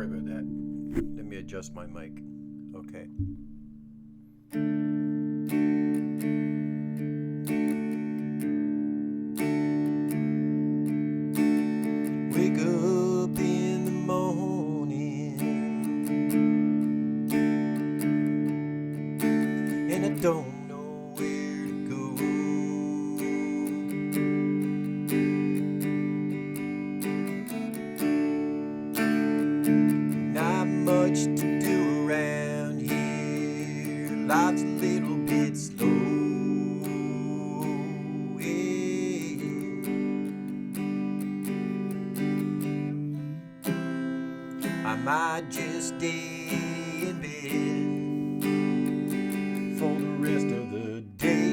Sorry about that. Let me adjust my mic. Okay. Wake up in the morning and I don't know where to go. Not much to do around here. Life's a little bit slow. Yeah. I might just stay in bed for the rest of the day.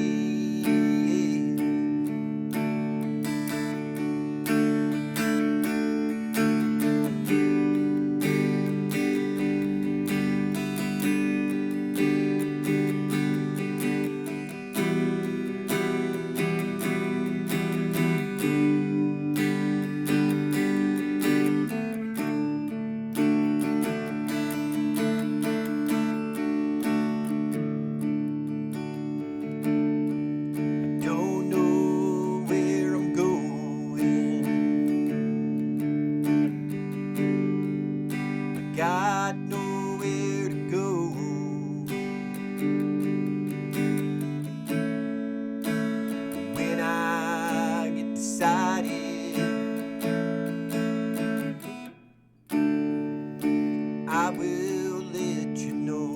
Don't know where I'm going. I got nowhere to go. When I get decided, I will let you know.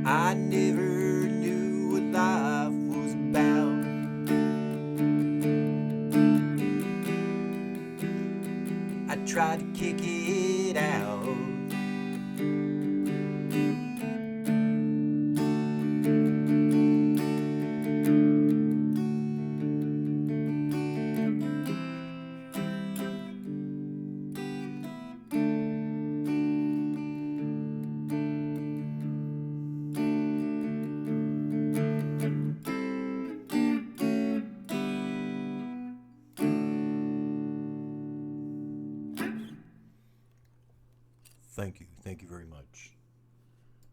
I never knew what life was about. I tried to kick it out. Thank you very much.